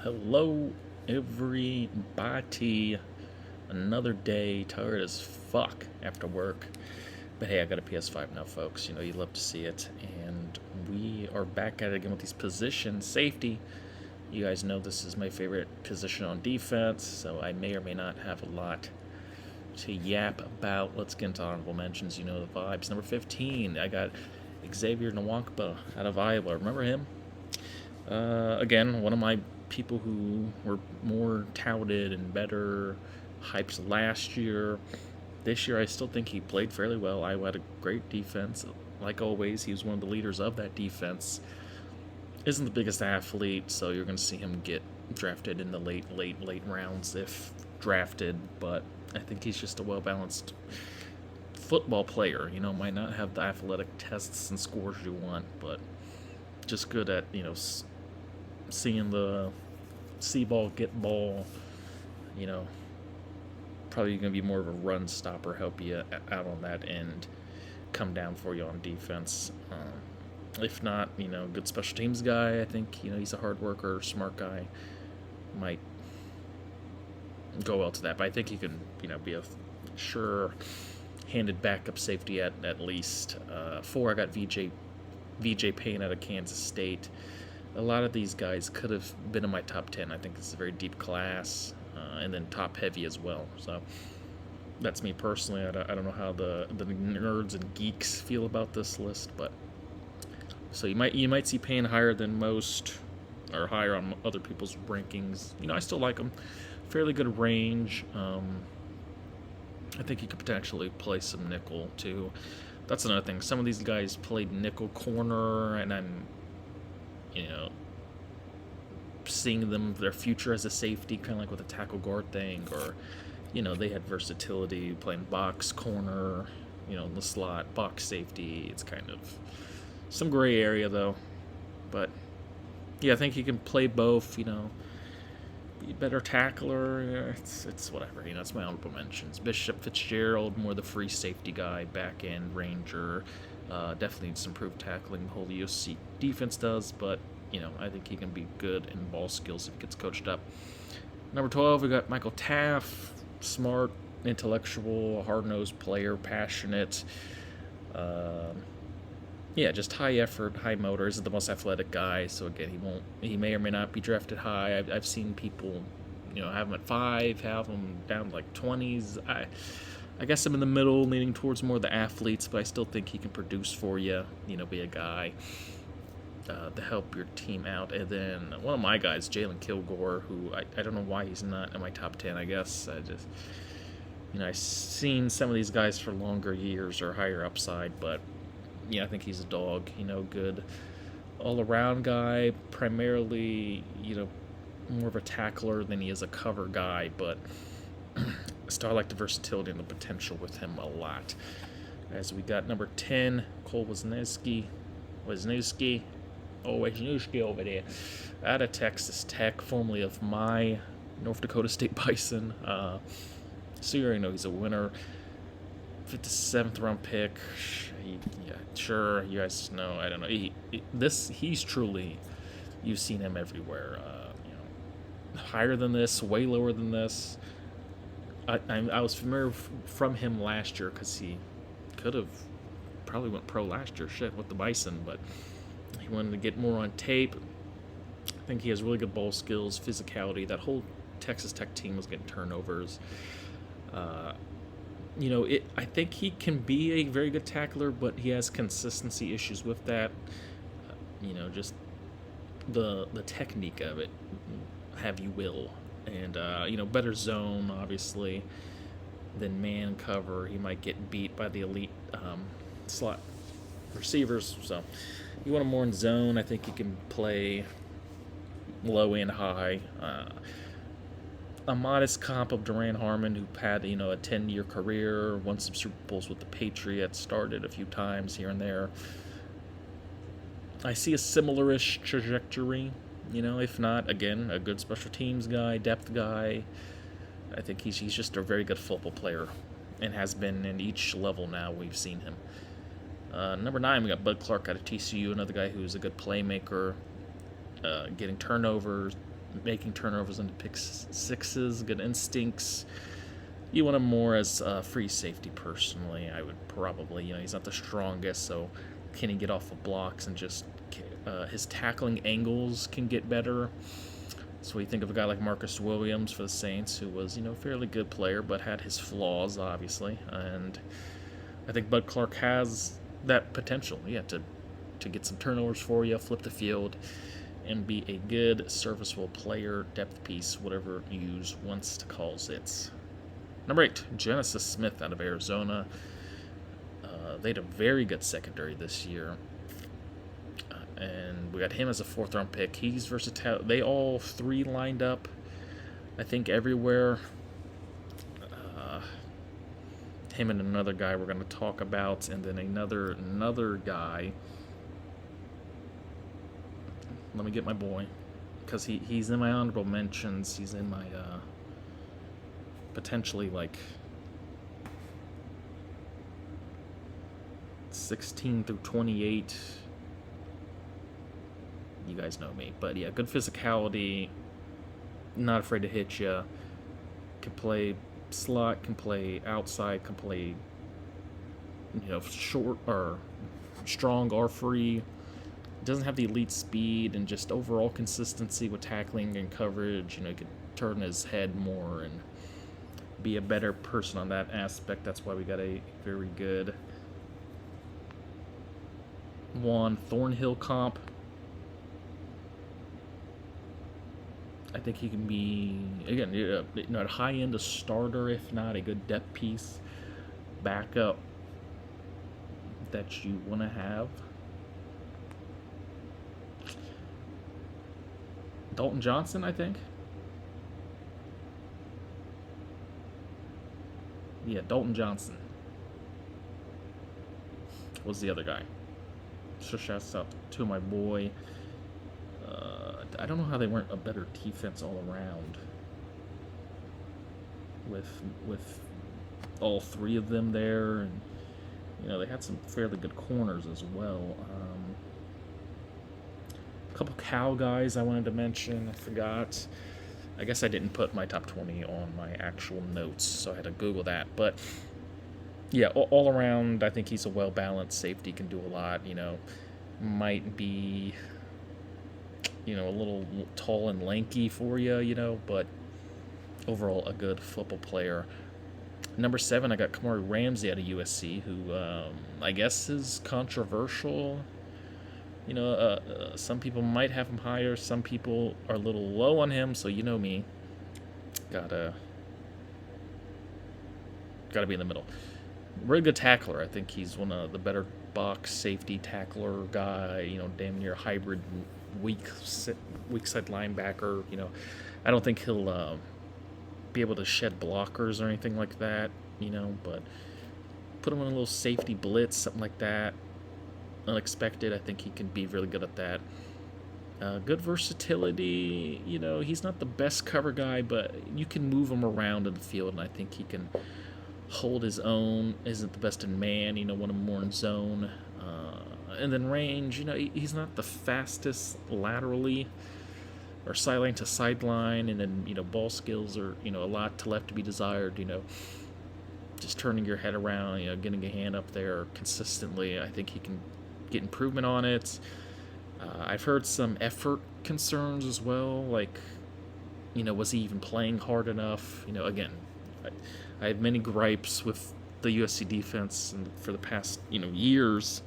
Hello, everybody. Another day, tired as fuck after work. But hey, I got a PS5 now, folks. You know, you love to see it. And we are back at it again with these positions. Safety. You guys know this is my favorite position on defense, so I may or may not have a lot to yap about. Let's get into honorable mentions. You know the vibes. Number 15, I got Xavier Nwankpa out of Iowa. Remember him? Again, one of my people who were more touted and better hypes last year. This year, I still think he played fairly well. Iowa had a great defense. Like always, he was one of the leaders of that defense. Isn't the biggest athlete, so you're going to see him get drafted in the late rounds if drafted. But I think he's just a well-balanced football player. You know, might not have the athletic tests and scores you want, but just good at, seeing the see ball, get ball, you know, probably going to be more of a run stopper, help you out on that end, come down for you on defense. If not, good special teams guy. I think, he's a hard worker, smart guy. Might go well to that, but I think he can, be a sure-handed backup safety at least. 4, I got VJ Payne out of Kansas State. A lot of these guys could have been in my top 10. I think it's a very deep class, and then top heavy as well. So that's me personally. I don't know how the nerds and geeks feel about this list, but so you might see Payne higher than most, or higher on other people's rankings. I still like him. Fairly good range. I think he could potentially play some nickel too. That's another thing. Some of these guys played nickel corner, and I'm seeing their future as a safety, kind of like with a tackle guard thing, or, they had versatility playing box, corner, in the slot, box safety. It's kind of some gray area, though. But, yeah, I think he can play both, be a better tackler. It's whatever, it's my honorable mentions. Bishop Fitzgerald, more the free safety guy, back end ranger. Definitely needs some improved tackling. The whole USC defense does, but I think he can be good in ball skills if he gets coached up. Number 12, we got Michael Taff, smart, intellectual, hard-nosed player, passionate. Just high effort, high motor. Isn't the most athletic guy, so again, he may or may not be drafted high. I've seen people, have him at 5, have him down like 20s. I guess I'm in the middle, leaning towards more the athletes, but I still think he can produce for you, be a guy to help your team out. And then one of my guys, Jalen Kilgore, who I don't know why he's not in my top 10, I guess. I've seen some of these guys for longer years or higher upside, but I think he's a dog, good all-around guy, primarily, more of a tackler than he is a cover guy, but still I like the versatility and the potential with him a lot. As we got number 10, Cole Wisniewski over there, out of Texas Tech, formerly of my North Dakota State Bison. So you already know he's a winner. 57th round pick. Sure, you guys know. I don't know. He's truly, you've seen him everywhere. Higher than this, way lower than this. I was familiar from him last year because he could have probably went pro last year, with the Bison, but he wanted to get more on tape. I think he has really good ball skills, physicality. That whole Texas Tech team was getting turnovers. I think he can be a very good tackler, but he has consistency issues with that. Just the technique of it, have you will. And, better zone, obviously, than man cover. He might get beat by the elite slot receivers. So you want him more in zone. I think he can play low and high. A modest comp of Duran Harmon, who had, a 10-year career, won some Super Bowls with the Patriots, started a few times here and there. I see a similar-ish trajectory. If not, again, a good special teams guy, depth guy. I think he's just a very good football player and has been in each level now we've seen him. Number 9, we got Bud Clark out of TCU, another guy who's a good playmaker, getting turnovers, making turnovers into pick sixes, good instincts. You want him more as a free safety, personally. I would probably, he's not the strongest, so can he get off of blocks and just his tackling angles can get better. So you think of a guy like Marcus Williams for the Saints, who was, a fairly good player, but had his flaws, obviously. And I think Bud Clark has that potential, to get some turnovers for you, flip the field, and be a good, serviceable player, depth piece, whatever you wants to call it. Number 8, Genesis Smith out of Arizona. They had a very good secondary this year. And we got him as a 4th-round pick. He's versatile. They all 3 lined up, I think, everywhere. Him and another guy we're going to talk about, and then another guy. Let me get my boy, because he's in my honorable mentions. He's in my potentially like 16 through 28. You guys know me, but yeah, good physicality, not afraid to hit you, can play slot, can play outside, can play short or strong or free. Doesn't have the elite speed and just overall consistency with tackling and coverage. He could turn his head more and be a better person on that aspect. That's why we got a very good Juan Thornhill comp. I think he can be, again, at high end a starter, if not a good depth piece, backup that you want to have. Dalton Johnson, I think. Yeah, Dalton Johnson was the other guy. So shouts out to my boy. I don't know how they weren't a better defense all around with all 3 of them there, and they had some fairly good corners as well. A couple Cal guys I wanted to mention. I forgot. I guess I didn't put my top 20 on my actual notes, so I had to Google that. But yeah, all around, I think he's a well-balanced safety, can do a lot. Might be a little tall and lanky for you, but overall a good football player. Number 7, I got Kamari Ramsey out of USC, who I guess is controversial. Some people might have him higher, some people are a little low on him, so me. Gotta be in the middle. Really good tackler. I think he's one of the better box safety tackler guy, damn near hybrid weak side linebacker. I don't think he'll be able to shed blockers or anything like that, but put him in a little safety blitz, something like that, unexpected. I think he can be really good at that. Good versatility. He's not the best cover guy, but you can move him around in the field, and I think he can hold his own. Isn't the best in man, want him more in zone. And then range, he's not the fastest laterally or sideline to sideline, and then, ball skills are, a lot to left to be desired, just turning your head around, getting a hand up there consistently. I think he can get improvement on it. I've heard some effort concerns as well, like, was he even playing hard enough? Again, I have many gripes with the USC defense and for the past, years,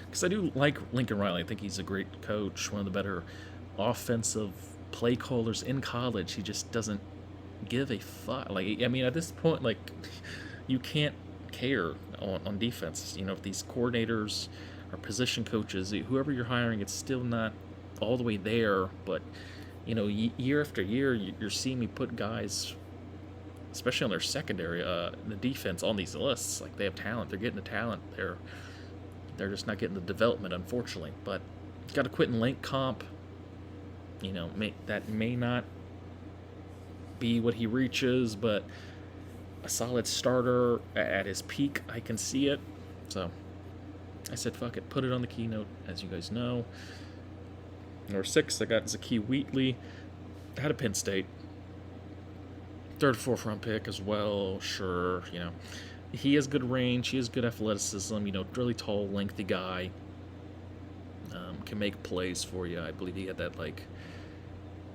because I do like Lincoln Riley. I think he's a great coach, one of the better offensive play callers in college. He just doesn't give a fuck. At this point, you can't care on defense. If these coordinators or position coaches, whoever you're hiring, it's still not all the way there. But, year after year, you're seeing me put guys, especially on their secondary, the defense, on these lists. Like, they have talent. They're getting the talent. They're just not getting the development, unfortunately. But got a Quentin Lake comp. That may not be what he reaches, but a solid starter at his peak. I can see it. So I said, fuck it, put it on the keynote, as you guys know. Number 6, I got Zakee Wheatley out of Penn State. Third, fourth round pick as well. Sure, he has good range. He has good athleticism. Really tall, lengthy guy. Can make plays for you. I believe he had that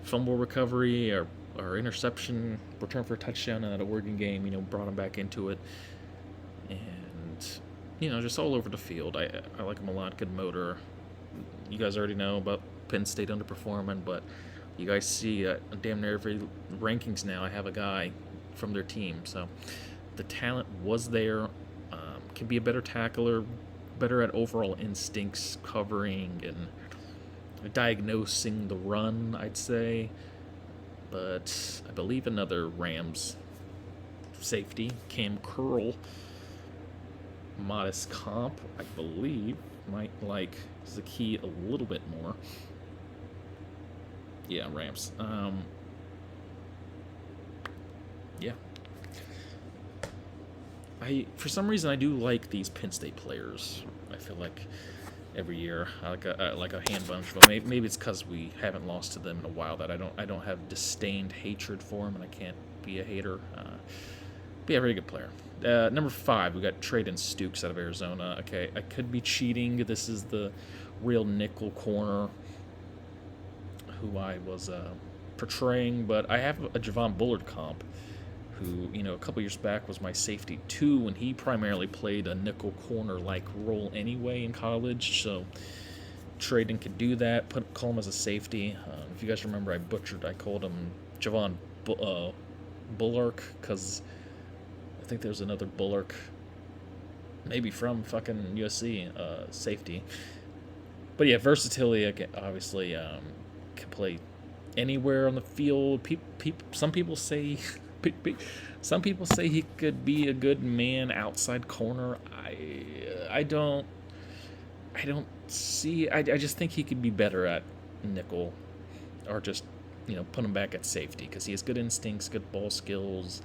fumble recovery or interception, return for a touchdown in that Oregon game. Brought him back into it, and just all over the field. I like him a lot. Good motor. You guys already know about Penn State underperforming, but you guys see damn near every rankings now I have a guy from their team. So the talent was there. Can be a better tackler, better at overall instincts, covering and diagnosing the run, I'd say. But I believe another Rams safety, Cam Curl, modest comp, I believe, might like Zakee a little bit more. Yeah, Rams. Yeah. For some reason, I do like these Penn State players. I feel like every year, I like a hand bunch of them. Maybe it's because we haven't lost to them in a while that I don't have disdained hatred for them, and I can't be a hater. But yeah, very good player. Number 5, we got Traden Stukes out of Arizona. Okay, I could be cheating. This is the real nickel corner who I was portraying, but I have a Javon Bullard comp who, a couple years back was my safety 2, when he primarily played a nickel corner-like role anyway in college, so Traden could do that, call him as a safety. If you guys remember, I called him Javon Bullark, because I think there's another Bullark, maybe from fucking USC, safety. But yeah, versatility, obviously, can play anywhere on the field. Some people say he could be a good man outside corner. I don't see. I just think he could be better at nickel, or just put him back at safety, because he has good instincts, good ball skills.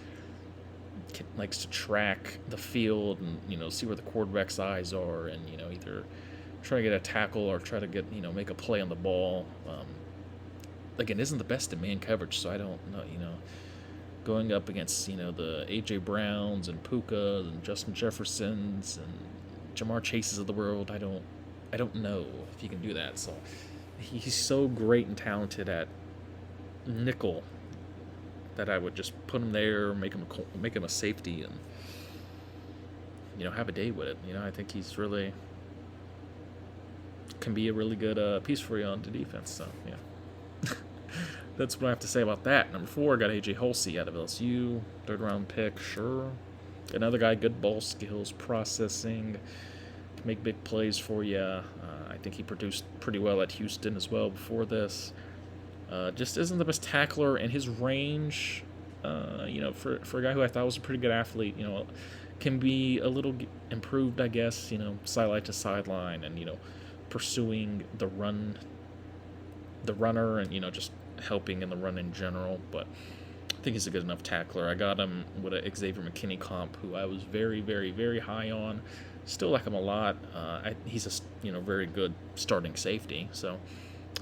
Likes to track the field and see where the quarterback's eyes are, and either try to get a tackle or try to get make a play on the ball. Again, isn't the best in man coverage, so I don't know. Going up against the AJ Browns and Pukas and Justin Jeffersons and Jamar Chases of the world, I don't know if he can do that. So he's so great and talented at nickel that I would just put him there, make him a safety, and have a day with it. I think he's really can be a really good piece for you on the defense. So yeah. That's what I have to say about that. Number 4, I got A.J. Holsey out of LSU. 3rd-round pick, sure. Another guy, good ball skills, processing, can make big plays for you. I think he produced pretty well at Houston as well before this. Just isn't the best tackler, and his range, for a guy who I thought was a pretty good athlete, can be a little improved, I guess, sideline to sideline, and, pursuing the runner, and, just helping in the run in general. But I think he's a good enough tackler. I got him with a Xavier McKinney comp, who I was very, very, very high on. Still like him a lot. He's a very good starting safety. So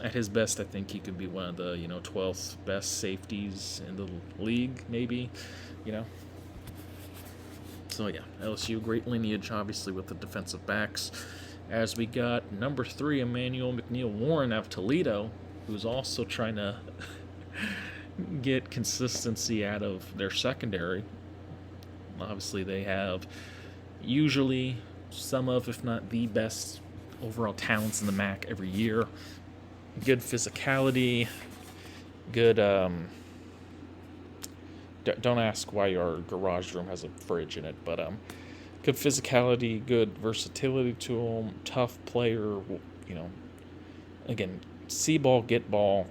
at his best, I think he could be one of the 12th best safeties in the league, maybe. So yeah, LSU, great lineage, obviously, with the defensive backs. As we got number 3, Emmanuel McNeil-Warren out of Toledo, who's also trying to get consistency out of their secondary. Obviously, they have usually some of, if not the best overall talents in the MAC every year. Good physicality, good, don't ask why our garage room has a fridge in it, but good physicality, good versatility to him, tough player, again, see ball, get ball,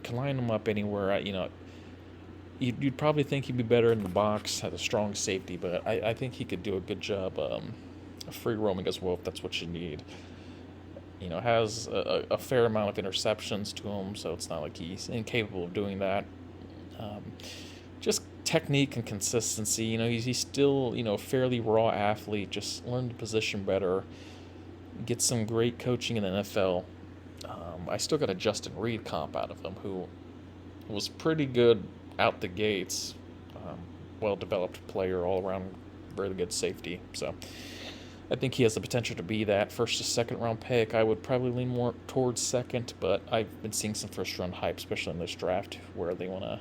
can line him up anywhere. You'd probably think he'd be better in the box, had a strong safety, but I think he could do a good job free roaming as well, if that's what you need. Has a fair amount of interceptions to him, so it's not like he's incapable of doing that. Just technique and consistency. He's still, a fairly raw athlete, just learn the position better, get some great coaching in the NFL. I still got a Justin Reed comp out of him, who was pretty good out the gates. Well-developed player, all-around, really good safety. So I think he has the potential to be that first to second round pick. I would probably lean more towards second, but I've been seeing some first round hype, especially in this draft, where they want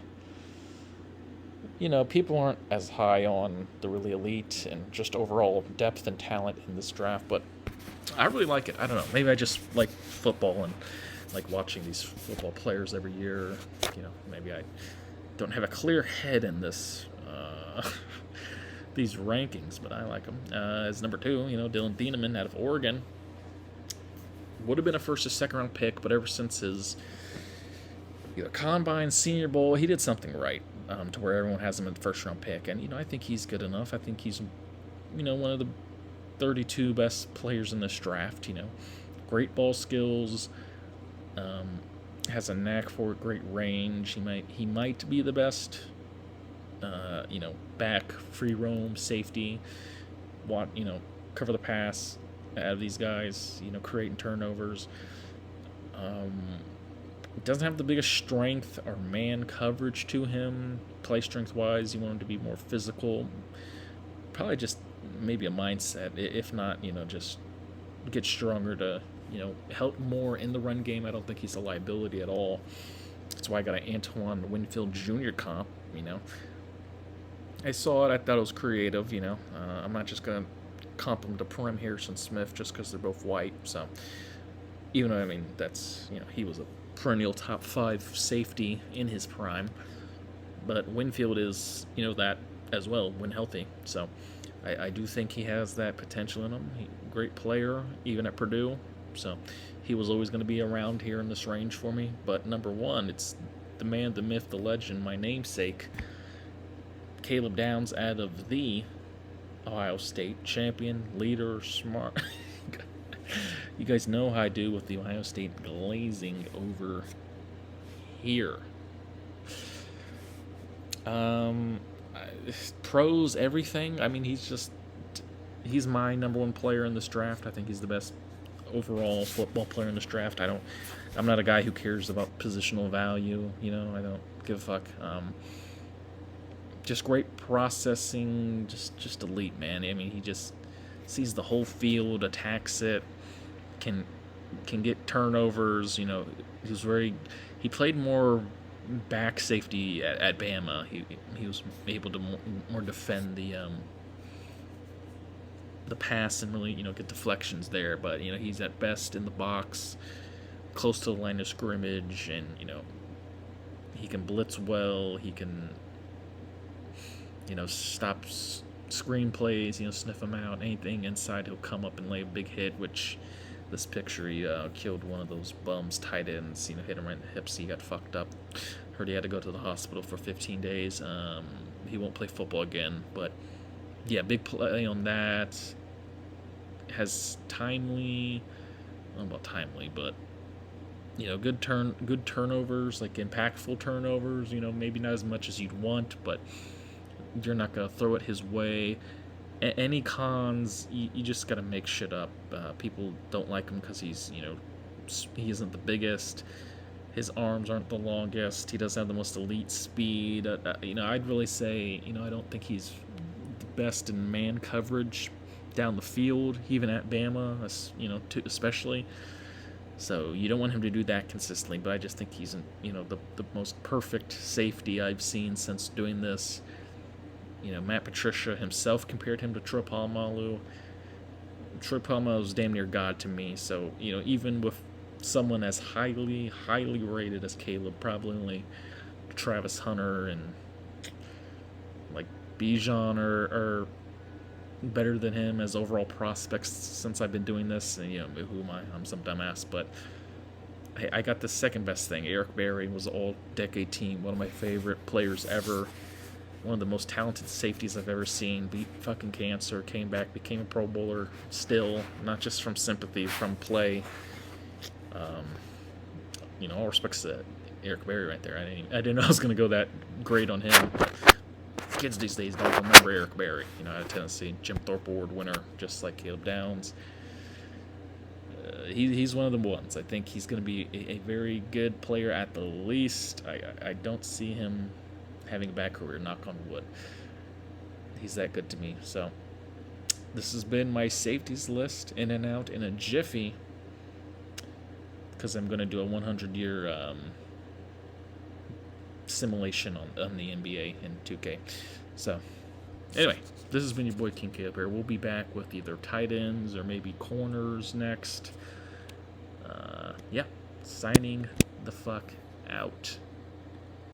to, people aren't as high on the really elite and just overall depth and talent in this draft, but I really like it. I don't know. Maybe I just like football and like watching these football players every year. Maybe I don't have a clear head in this these rankings, but I like him. As number 2, Dylan Thieneman out of Oregon. Would have been a first or second round pick, but ever since his either combine, Senior Bowl, he did something right to where everyone has him in the first round pick. And I think he's good enough. I think he's one of the 32 best players in this draft. Great ball skills, has a knack for it, great range. He might be the best. Back, free roam, safety, cover the pass out of these guys, creating turnovers. Doesn't have the biggest strength or man coverage to him. Play strength wise, you want him to be more physical. Probably just maybe a mindset. If not, just get stronger to, help more in the run game. I don't think he's a liability at all. That's why I got an Antoine Winfield Jr. comp, I saw it. I thought it was creative, I'm not just going to comp him to Prim Harrison Smith just because they're both white. So, even though, that's, he was a perennial top 5 safety in his prime. But Winfield is, that as well when healthy. So, I do think he has that potential in him. Great player, even at Purdue. So, he was always going to be around here in this range for me. But number 1, it's the man, the myth, the legend, my namesake, Kaleb Downs out of the Ohio State champion, leader, smart. You guys know how I do with the Ohio State glazing over here. Pros, everything. He's my number 1 player in this draft. I think he's the best overall football player in this draft. I'm not a guy who cares about positional value. I don't give a fuck. Just great processing, just elite, man. He just sees the whole field, attacks it, can get turnovers. He played more back safety at Bama. He was able to more defend the pass and really get deflections there. But he's at best in the box, close to the line of scrimmage, and he can blitz well. He can stop screen plays, sniff them out. Anything inside, he'll come up and lay a big hit, which this picture, he killed one of those bums tight ends, hit him right in the hips. He got fucked up. Heard he had to go to the hospital for 15 days. He won't play football again, but yeah, big play on that. Has timely, I don't know about timely, but good turnovers, like impactful turnovers. Maybe not as much as you'd want, but you're not going to throw it his way. Any cons, you just got to make shit up. People don't like him because he's, he isn't the biggest. His arms aren't the longest. He doesn't have the most elite speed. I'd really say, I don't think he's the best in man coverage down the field, even at Bama, especially. So you don't want him to do that consistently, but I just think he's, the most perfect safety I've seen since doing this. Matt Patricia himself compared him to Troy Polamalu. Troy Polamalu is damn near God to me. So, even with someone as highly rated as Kaleb, probably only Travis Hunter and like Bijan are better than him as overall prospects since I've been doing this. And, who am I? I'm some dumbass. But I got the second best thing. Eric Berry was all-decade team, one of my favorite players ever. One of the most talented safeties I've ever seen. Beat fucking cancer, came back, became a Pro Bowler still, not just from sympathy, from play. All respects to Eric Berry right there. I didn't know I was going to go that great on him. Kids these days don't remember Eric Berry, out of Tennessee. Jim Thorpe Award winner, just like Kaleb Downs. he's one of the ones. I think he's going to be a very good player at the least. I don't see him having a bad career, knock on wood. He's that good to me. So this has been my safeties list, in and out in a jiffy, because I'm going to do a 100-year simulation on the NBA in 2K. So anyway, this has been your boy King Kaleb here. We'll be back with either tight ends or maybe corners next. Yeah, signing the fuck out.